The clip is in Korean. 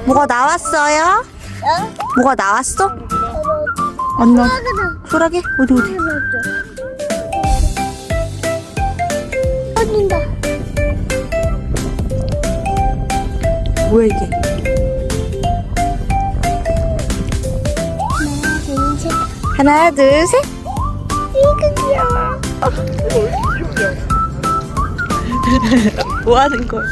뭐가 나왔어요? 어? 뭐가 나왔어? 안 나. 소라게? 어디? 어딘다. 뭐야 이게? 하나, 둘, 셋. 이거 귀여워. 뭐 하는 거야?